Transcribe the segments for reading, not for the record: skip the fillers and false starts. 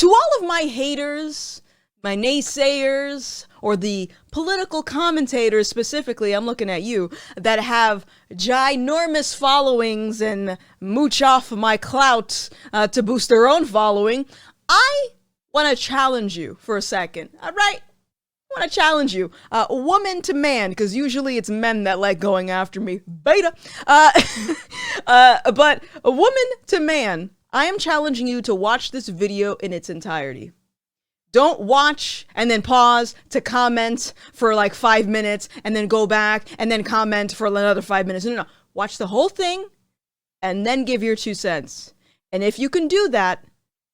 To all of my haters, my naysayers, or the political commentators specifically, I'm looking at you, that have ginormous followings and mooch off my clout to boost their own following, I want to challenge you for a second, all right? I want to challenge you, woman to man, because usually it's men that like going after me, beta. But a woman to man, I am challenging you to watch this video in its entirety. Don't watch and then pause to comment for like 5 minutes and then go back and then comment for another 5 minutes. No. Watch the whole thing and then give your 2 cents. And if you can do that,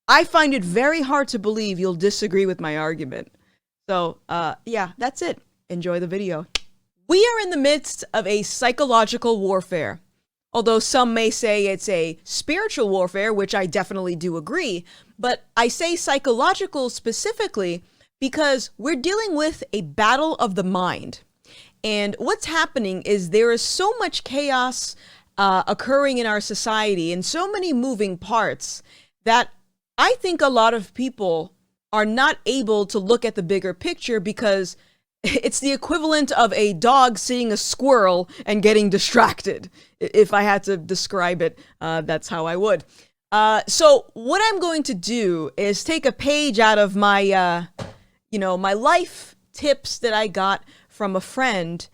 I find it very hard to believe you'll disagree with my argument. So, yeah, that's it. Enjoy the video. We are in the midst of a psychological warfare. Although some may say it's a spiritual warfare, which I definitely do agree, but I say psychological specifically because we're dealing with a battle of the mind. And what's happening is there is so much chaos occurring in our society and so many moving parts that I think a lot of people are not able to look at the bigger picture because it's the equivalent of a dog seeing a squirrel and getting distracted. If I had to describe it, that's how I would. So what I'm going to do is take a page out of my, my life tips that I got from a friend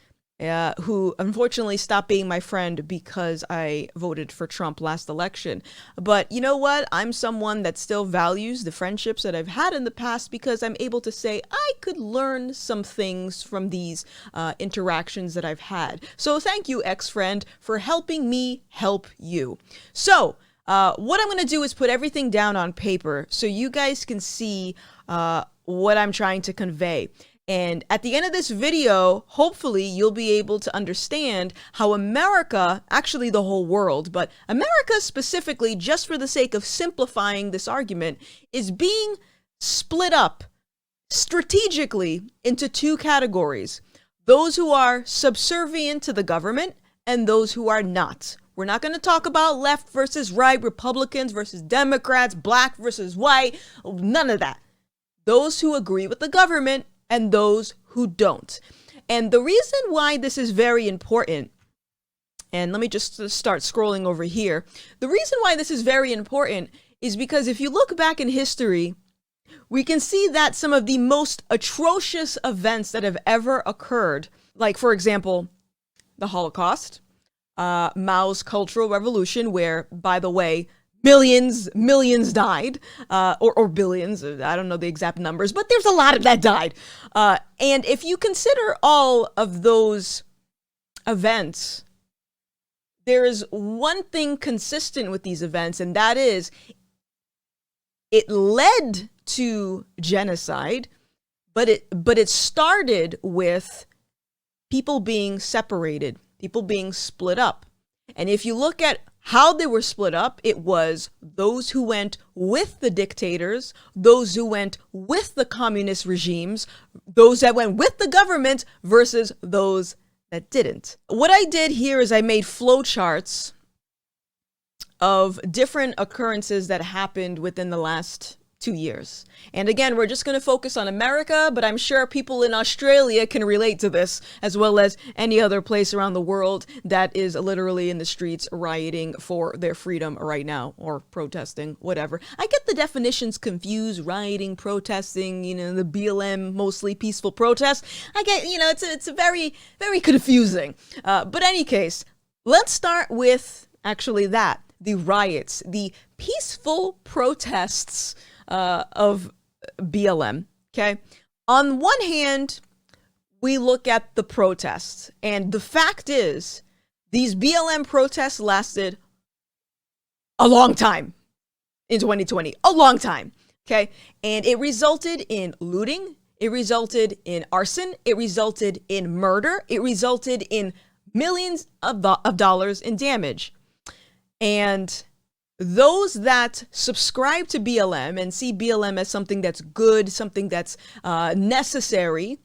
who unfortunately stopped being my friend because I voted for Trump last election. But you know what? I'm someone that still values the friendships that I've had in the past because I'm able to say I could learn some things from these interactions that I've had. So thank you, ex-friend, for helping me help you. So what I'm going to do is put everything down on paper so you guys can see what I'm trying to convey. And at the end of this video, hopefully you'll be able to understand how America, actually the whole world, but America specifically, just for the sake of simplifying this argument, is being split up strategically into 2 categories. Those who are subservient to the government and those who are not. We're not going to talk about left versus right, Republicans versus Democrats, black versus white, none of that. Those who agree with the government and those who don't. And the reason why this is very important, and let me just start scrolling over here. The reason why this is very important is because if you look back in history, we can see that some of the most atrocious events that have ever occurred, like for example, the Holocaust, Mao's Cultural Revolution, where, by the way, millions died, or billions, I don't know the exact numbers, but there's a lot of that died. And if you consider all of those events, there is one thing consistent with these events, and that is it led to genocide, but it started with people being separated, people being split up. And if you look at how they were split up, it was those who went with the dictators, those who went with the communist regimes, those that went with the government versus those that didn't. What I did here is I made flowcharts of different occurrences that happened within the last 2 years. And again, we're just going to focus on America, but I'm sure people in Australia can relate to this, as well as any other place around the world that is literally in the streets rioting for their freedom right now, or protesting, whatever. I get the definitions confused, rioting, protesting, the BLM, mostly peaceful protest. I get, it's very, very confusing. But any case, let's start with actually the riots, the peaceful protests of BLM, okay? On one hand, we look at the protests, and the fact is, these BLM protests lasted a long time in 2020, a long time, okay? And it resulted in looting, it resulted in arson, it resulted in murder, it resulted in millions of dollars in damage. And those that subscribe to BLM and see BLM as something that's good, something that's necessary,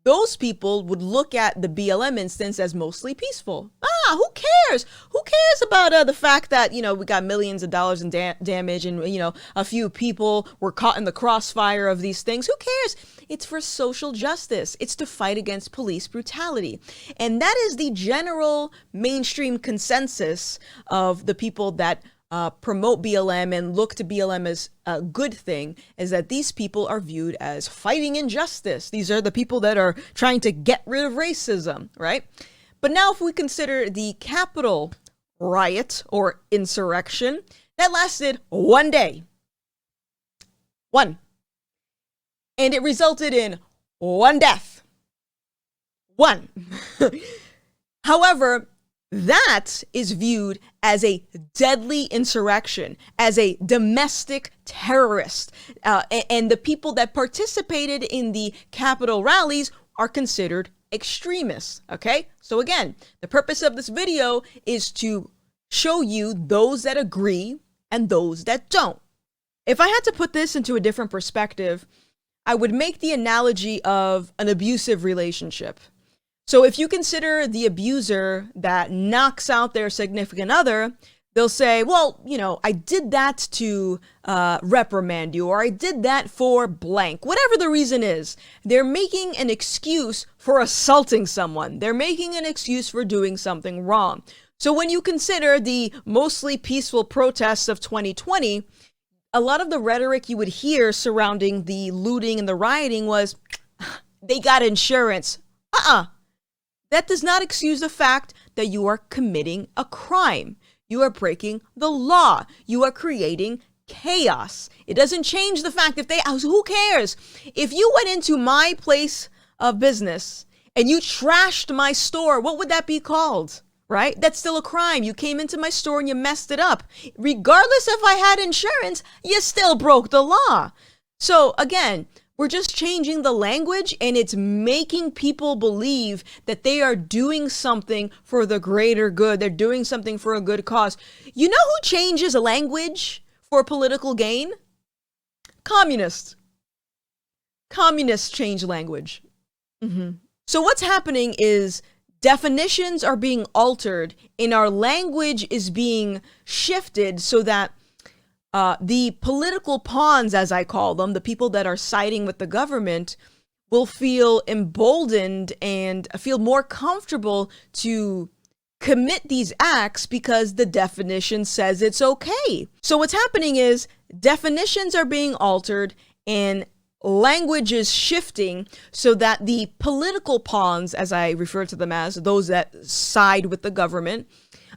those people would look at the BLM instance as mostly peaceful. who cares? Who cares about the fact that, you know, we got millions of dollars in damage and, you know, a few people were caught in the crossfire of these things? Who cares? It's for social justice. It's to fight against police brutality. And that is the general mainstream consensus of the people that promote BLM and look to BLM as a good thing, is that these people are viewed as fighting injustice. These are the people that are trying to get rid of racism, right? But now if we consider the Capitol riot or insurrection, that lasted one day. One. And it resulted in one death. One. However, that is viewed as a deadly insurrection, as a domestic terrorist. And the people that participated in the Capitol rallies are considered extremists, okay? So again, the purpose of this video is to show you those that agree and those that don't. If I had to put this into a different perspective, I would make the analogy of an abusive relationship. So if you consider the abuser that knocks out their significant other, they'll say, well, you know, I did that to reprimand you, or I did that for blank, whatever the reason is. They're making an excuse for assaulting someone. They're making an excuse for doing something wrong. So when you consider the mostly peaceful protests of 2020, a lot of the rhetoric you would hear surrounding the looting and the rioting was, they got insurance. That does not excuse the fact that you are committing a crime. You are breaking the law. You are creating chaos. It doesn't change the fact who cares? If you went into my place of business and you trashed my store, what would that be called? Right? That's still a crime. You came into my store and you messed it up. Regardless if I had insurance, you still broke the law. So again, we're just changing the language, and it's making people believe that they are doing something for the greater good. They're doing something for a good cause. You know who changes a language for political gain? Communists. Communists change language. So what's happening is definitions are being altered and our language is being shifted so that the political pawns, as I call them, the people that are siding with the government, will feel emboldened and feel more comfortable to commit these acts because the definition says it's okay. So what's happening is definitions are being altered and language is shifting so that the political pawns, as I refer to them as, those that side with the government,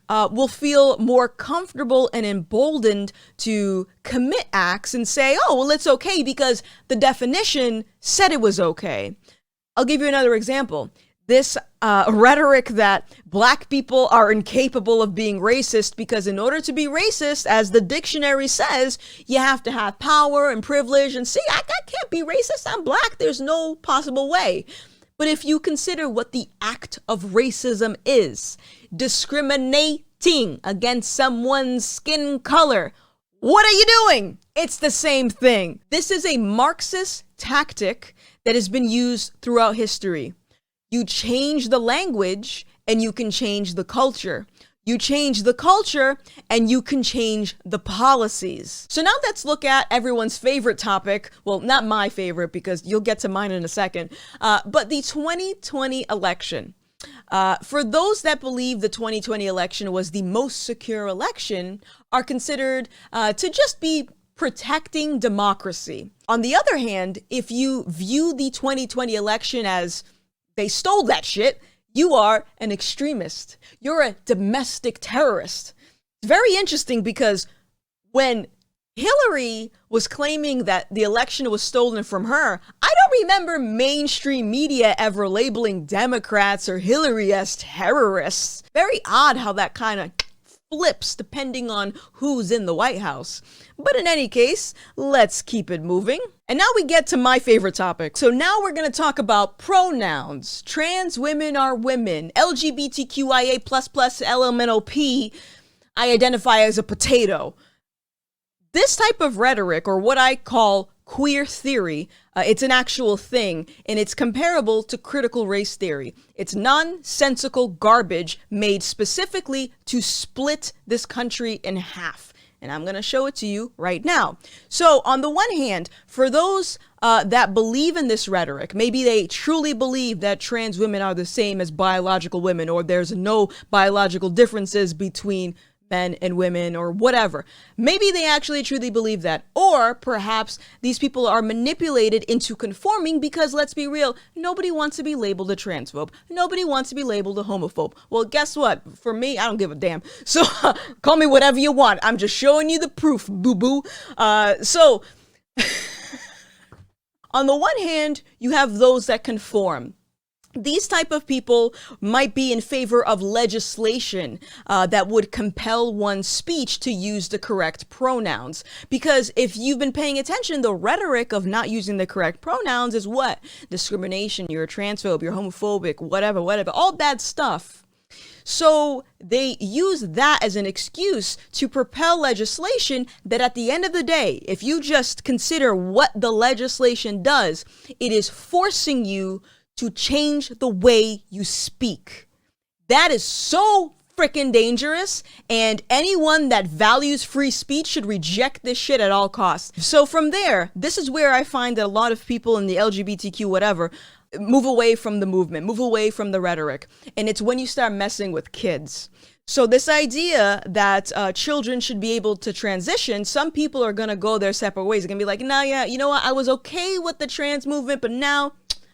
will feel more comfortable and emboldened to commit acts and say, oh, well, it's okay because the definition said it was okay. I'll give you another example. This rhetoric that black people are incapable of being racist because in order to be racist, as the dictionary says, you have to have power and privilege. And see, I can't be racist. I'm black. There's no possible way. But if you consider what the act of racism is, discriminating against someone's skin color, what are you doing? It's the same thing. This is a Marxist tactic that has been used throughout history. You change the language and you can change the culture. You change the culture and you can change the policies. So now let's look at everyone's favorite topic. Well, not my favorite because you'll get to mine in a second, but the 2020 election. For those that believe the 2020 election was the most secure election are considered to just be protecting democracy. On the other hand, if you view the 2020 election as they stole that shit, you are an extremist. You're a domestic terrorist. It's very interesting because when Hillary was claiming that the election was stolen from her, I don't remember mainstream media ever labeling Democrats or Hillary as terrorists. Very odd how that kind of flips depending on who's in the White House. But in any case, let's keep it moving. And now we get to my favorite topic. So now we're going to talk about pronouns. Trans women are women. LGBTQIA++ elemental P, I identify as a potato. This type of rhetoric, or what I call queer theory. It's an actual thing, and it's comparable to critical race theory. It's nonsensical garbage made specifically to split this country in half. And I'm going to show it to you right now. So on the one hand, for those that believe in this rhetoric, maybe they truly believe that trans women are the same as biological women, or there's no biological differences between men and women or whatever. Maybe they actually truly believe that. Or perhaps these people are manipulated into conforming because, let's be real, nobody wants to be labeled a transphobe. Nobody wants to be labeled a homophobe. Well, guess what? For me, I don't give a damn. So call me whatever you want. I'm just showing you the proof, boo-boo. So on the one hand, you have those that conform. These type of people might be in favor of legislation that would compel one's speech to use the correct pronouns. Because if you've been paying attention, the rhetoric of not using the correct pronouns is what? Discrimination, you're a transphobe, you're homophobic, whatever, all bad stuff. So they use that as an excuse to propel legislation that at the end of the day, if you just consider what the legislation does, it is forcing you to change the way you speak. That is so freaking dangerous, and anyone that values free speech should reject this shit at all costs. So from there, this is where I find that a lot of people in the LGBTQ whatever move away from the movement, move away from the rhetoric, and it's when you start messing with kids. So this idea that children should be able to transition, some people are gonna go their separate ways. They're gonna be like, nah, yeah, you know what, I was okay with the trans movement, but now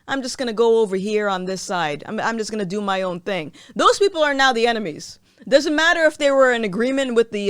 I'm just going to go over here on this side. I'm just going to do my own thing. Those people are now the enemies. Doesn't matter if they were in agreement with the,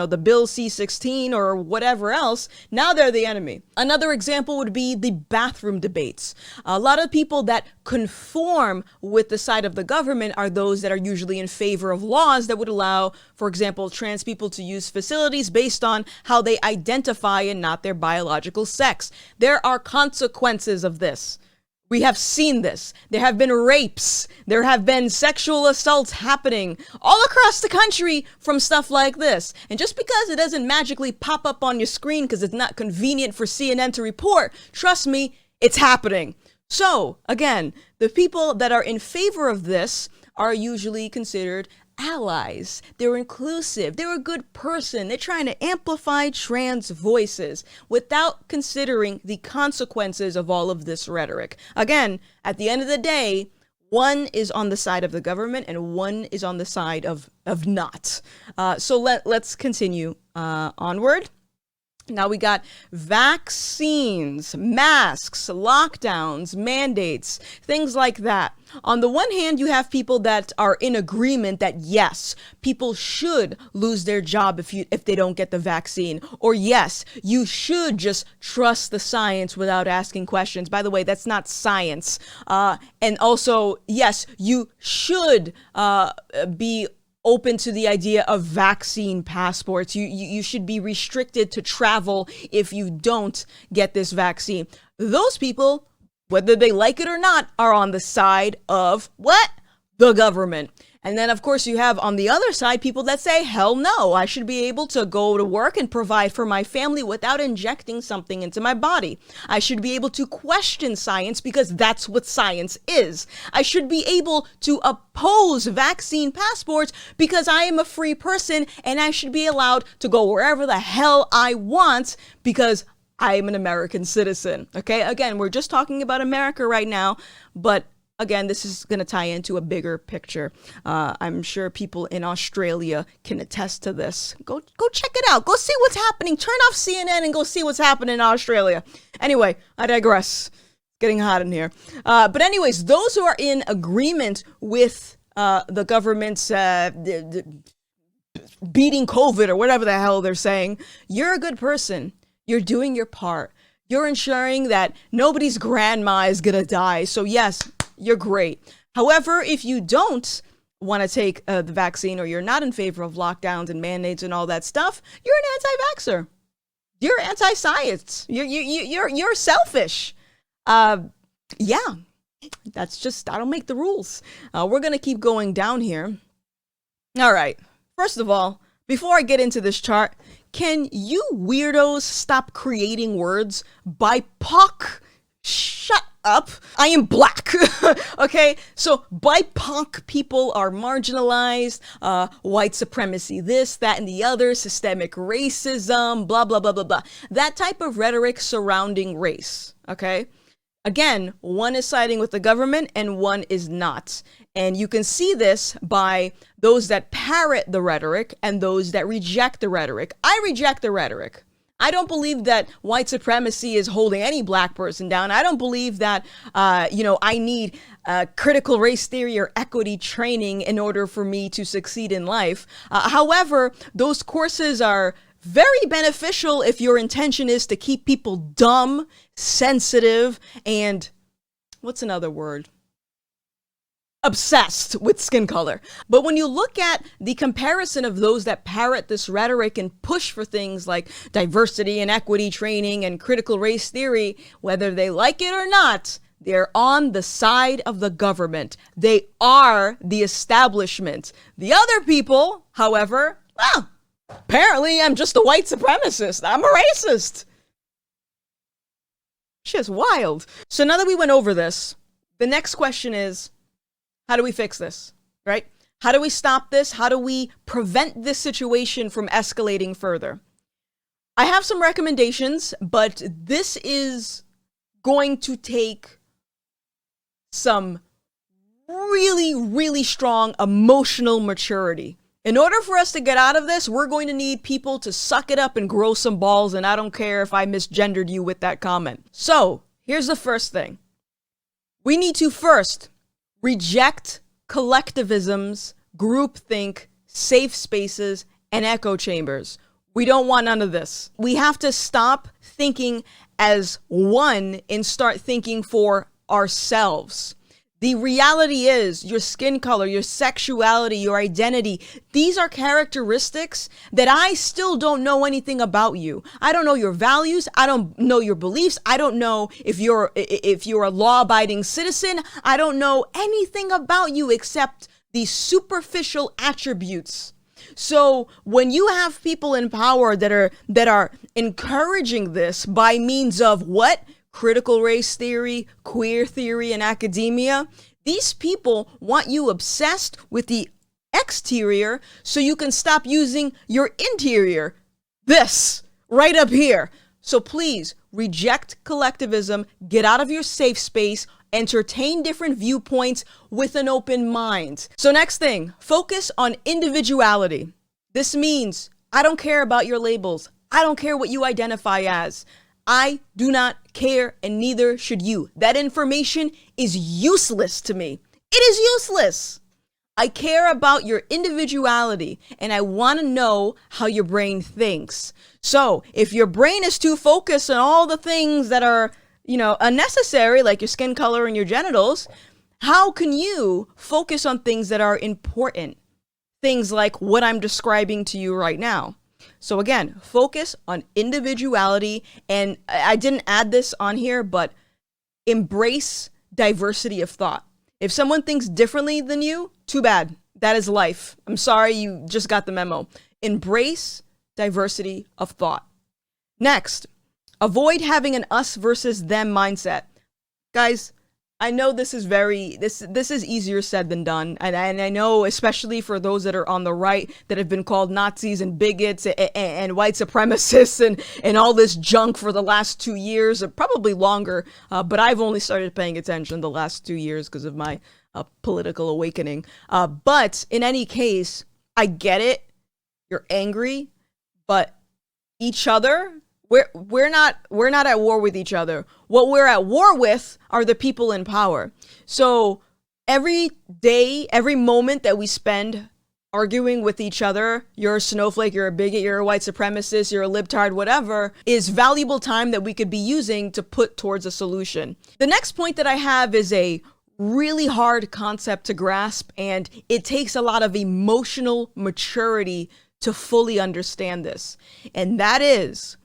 the Bill C-16 or whatever else. Now they're the enemy. Another example would be the bathroom debates. A lot of people that conform with the side of the government are those that are usually in favor of laws that would allow, for example, trans people to use facilities based on how they identify and not their biological sex. There are consequences of this. We have seen this. There have been rapes. There have been sexual assaults happening all across the country from stuff like this. And just because it doesn't magically pop up on your screen because it's not convenient for CNN to report, trust me, it's happening. So, again, the people that are in favor of this are usually considered allies. They're inclusive. They're a good person. They're trying to amplify trans voices without considering the consequences of all of this rhetoric. Again, at the end of the day, one is on the side of the government and one is on the side of not. So let's continue onward. Now we got vaccines, masks, lockdowns, mandates, things like that. On the one hand, you have people that are in agreement that yes, people should lose their job if they don't get the vaccine. Or yes, you should just trust the science without asking questions. By the way, that's not science. And also, yes, you should be open to the idea of vaccine passports. You should be restricted to travel if you don't get this vaccine. Those people, whether they like it or not, are on the side of what? The government. And then, of course, you have on the other side people that say, hell no, I should be able to go to work and provide for my family without injecting something into my body. I should be able to question science because that's what science is. I should be able to oppose vaccine passports because I am a free person and I should be allowed to go wherever the hell I want because I am an American citizen. Okay, again, we're just talking about America right now, but again, this is going to tie into a bigger picture. I'm sure people in Australia can attest to this. Go check it out. Go see what's happening. Turn off CNN and go see what's happening in Australia. Anyway, I digress. It's getting hot in here. But anyways, those who are in agreement with the government's beating COVID or whatever the hell they're saying, you're a good person. You're doing your part. You're ensuring that nobody's grandma is going to die. So yes, you're great. However, if you don't want to take the vaccine or you're not in favor of lockdowns and mandates and all that stuff, you're an anti-vaxxer. You're anti-science. You're selfish. Yeah, that's just, I don't make the rules. We're going to keep going down here. All right. First of all, before I get into this chart, Can you weirdos stop creating words? BIPOC? Shut up. I am black. Okay, so BIPOC people are marginalized, white supremacy, this, that, and the other, systemic racism, blah, blah, blah, blah, blah. That type of rhetoric surrounding race, okay? Again, one is siding with the government and one is not. And you can see this by those that parrot the rhetoric and those that reject the rhetoric. I reject the rhetoric. I don't believe that white supremacy is holding any black person down. I don't believe that, I need critical race theory or equity training in order for me to succeed in life. However, those courses are very beneficial if your intention is to keep people dumb, sensitive, and what's another word? Obsessed with skin color. But when you look at the comparison of those that parrot this rhetoric and push for things like diversity and equity training and critical race theory, whether they like it or not, they're on the side of the government. They are the establishment. The other people, however, well, apparently I'm just a white supremacist. I'm a racist. Shit's wild. So now that we went over this, the next question is, how do we fix this, right? How do we stop this? How do we prevent this situation from escalating further? I have some recommendations, but this is going to take some really, really strong emotional maturity. In order for us to get out of this, we're going to need people to suck it up and grow some balls, and I don't care if I misgendered you with that comment. So, here's the first thing. We need to first reject collectivisms, groupthink, safe spaces, and echo chambers. We don't want none of this. We have to stop thinking as one and start thinking for ourselves. The reality is your skin color, your sexuality, your identity. These are characteristics that I still don't know anything about you. I don't know your values. I don't know your beliefs. I don't know if you're a law-abiding citizen. I don't know anything about you except these superficial attributes. So when you have people in power that are encouraging this by means of what? Critical race theory, queer theory, and academia. These people want you obsessed with the exterior so you can stop using your interior. This, right up here. So please, reject collectivism, get out of your safe space, entertain different viewpoints with an open mind. So next thing, focus on individuality. This means I don't care about your labels. I don't care what you identify as. I do not care, and neither should you. That information is useless to me. It is useless. I care about your individuality, and I want to know how your brain thinks. So if your brain is too focused on all the things that are, unnecessary, like your skin color and your genitals, how can you focus on things that are important? Things like what I'm describing to you right now. So again, focus on individuality, and I didn't add this on here, but embrace diversity of thought. If someone thinks differently than you, too bad. That is life. I'm sorry, you just got the memo. Embrace diversity of thought. Next, avoid having an us versus them mindset. Guys, I know this is this is easier said than done. And I know, especially for those that are on the right that have been called Nazis and bigots and white supremacists and all this junk for the last 2 years, or probably longer. But I've only started paying attention the last 2 years because of my political awakening. But in any case, I get it. You're angry, but each other, we're not at war with each other. What we're at war with are the people in power. So every day, every moment that we spend arguing with each other, you're a snowflake, you're a bigot, you're a white supremacist, you're a libtard, whatever, is valuable time that we could be using to put towards a solution. The next point that I have is a really hard concept to grasp, and it takes a lot of emotional maturity to fully understand this. And that is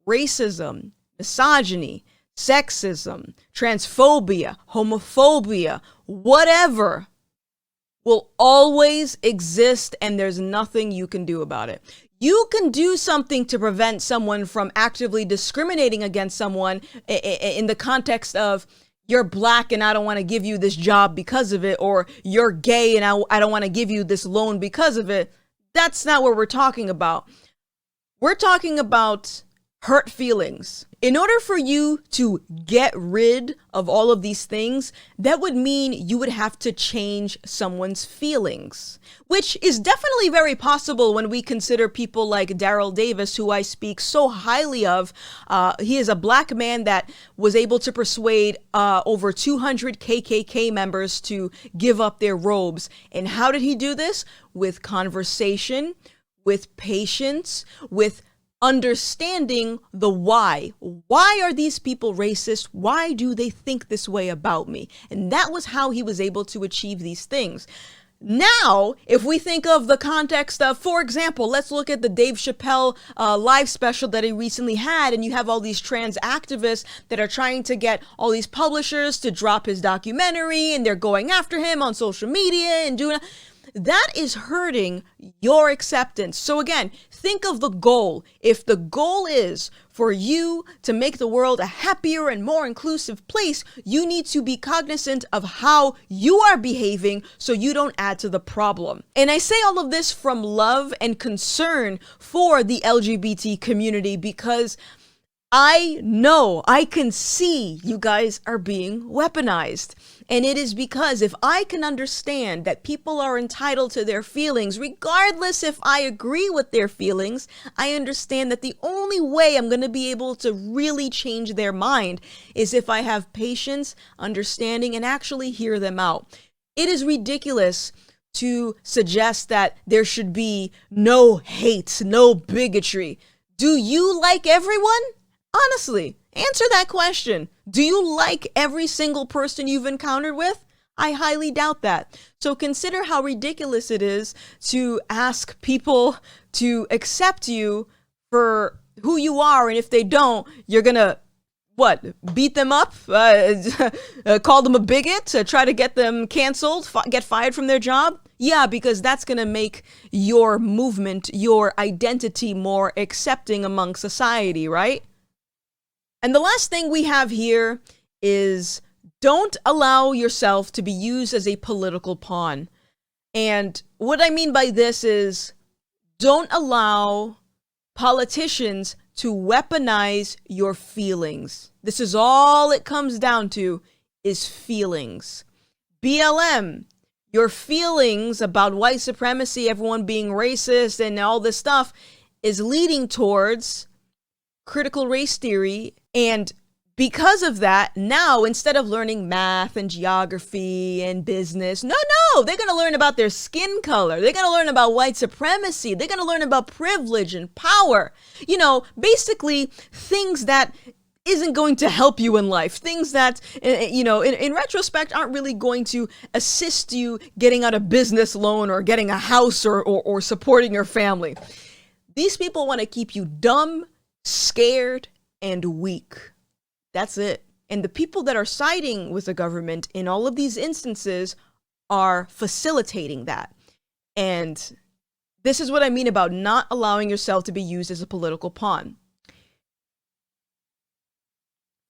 racism, misogyny, sexism, transphobia, homophobia, whatever will always exist, and there's nothing you can do about it. You can do something to prevent someone from actively discriminating against someone in the context of, you're black and I don't want to give you this job because of it, or you're gay and I don't want to give you this loan because of it. That's not what we're talking about. We're talking about hurt feelings. In order for you to get rid of all of these things, that would mean you would have to change someone's feelings, which is definitely very possible when we consider people like Daryl Davis, who I speak so highly of. He is a black man that was able to persuade over 200 KKK members to give up their robes. And how did he do this? With conversation, with patience, with understanding the why. Why are these people racist? Why do they think this way about me? And that was how he was able to achieve these things. Now, if we think of the context of, for example, let's look at the Dave Chappelle live special that he recently had, and you have all these trans activists that are trying to get all these publishers to drop his documentary, and they're going after him on social media and doing that is hurting your acceptance. So again, think of the goal. If the goal is for you to make the world a happier and more inclusive place, you need to be cognizant of how you are behaving so you don't add to the problem. And I say all of this from love and concern for the LGBT community, because I know, I can see you guys are being weaponized. And it is because if I can understand that people are entitled to their feelings, regardless if I agree with their feelings, I understand that the only way I'm going to be able to really change their mind is if I have patience, understanding, and actually hear them out. It is ridiculous to suggest that there should be no hate, no bigotry. Do you like everyone? Honestly, answer that question. Do you like every single person you've encountered with? I highly doubt that. So consider how ridiculous it is to ask people to accept you for who you are. And if they don't, you're going to, beat them up, call them a bigot, try to get them canceled, get fired from their job? Yeah, because that's going to make your movement, your identity more accepting among society, right? And the last thing we have here is don't allow yourself to be used as a political pawn. And what I mean by this is don't allow politicians to weaponize your feelings. This is all it comes down to, is feelings. BLM, your feelings about white supremacy, everyone being racist and all this stuff is leading towards critical race theory. And because of that, now instead of learning math and geography and business, no, they're going to learn about their skin color. They're going to learn about white supremacy. They're going to learn about privilege and power. You know, basically things that isn't going to help you in life. Things that, you know, in retrospect aren't really going to assist you getting out a business loan or getting a house or supporting your family. These people want to keep you dumb, scared, and weak. That's it. And the people that are siding with the government in all of these instances are facilitating that. And this is what I mean about not allowing yourself to be used as a political pawn.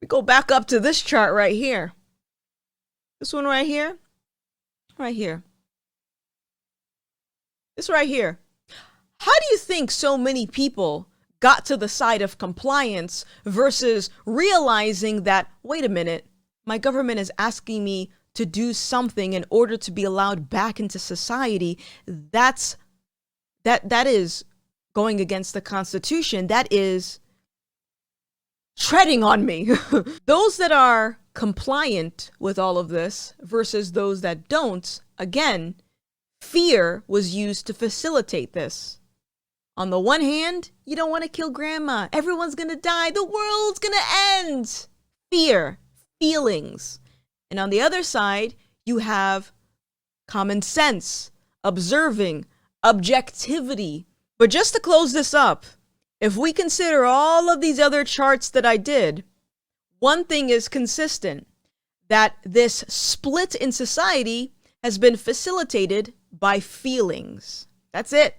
We go back up to this chart right here. This one right here. Right here. This right here. How do you think so many people got to the side of compliance versus realizing that, wait a minute, my government is asking me to do something in order to be allowed back into society? That is going against the Constitution. That is treading on me. Those that are compliant with all of this versus those that don't, again, fear was used to facilitate this. On the one hand, you don't want to kill grandma. Everyone's going to die. The world's going to end. Fear, feelings. And on the other side, you have common sense, observing, objectivity. But just to close this up, if we consider all of these other charts that I did, one thing is consistent, that this split in society has been facilitated by feelings. That's it.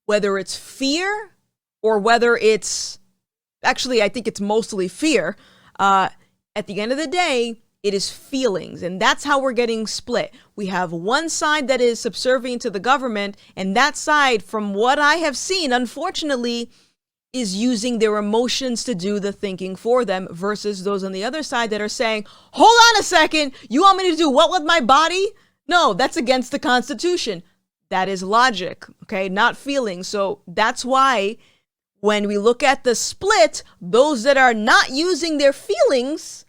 Whether it's fear or whether it's, actually, I think it's mostly fear. At the end of the day, it is feelings, and that's how we're getting split. We have one side that is subservient to the government, and that side, from what I have seen, unfortunately, is using their emotions to do the thinking for them, versus those on the other side that are saying, hold on a second, you want me to do what with my body? No, that's against the Constitution. That is logic, okay, not feelings. So that's why when we look at the split, those that are not using their feelings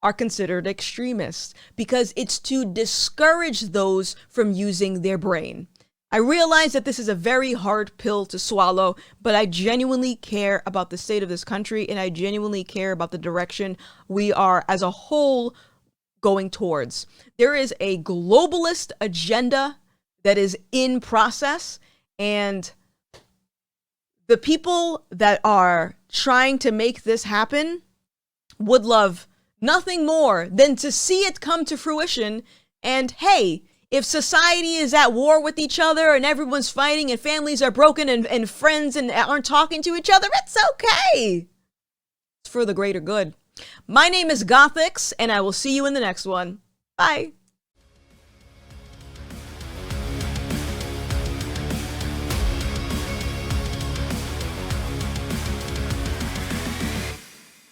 are considered extremists, because it's to discourage those from using their brain. I realize that this is a very hard pill to swallow, but I genuinely care about the state of this country, and I genuinely care about the direction we are as a whole going towards. There is a globalist agenda that is in process, and the people that are trying to make this happen would love nothing more than to see it come to fruition. And hey, if society is at war with each other and everyone's fighting and families are broken and friends and aren't talking to each other, it's okay. It's for the greater good. My name is Gothix, and I will see you in the next one. Bye.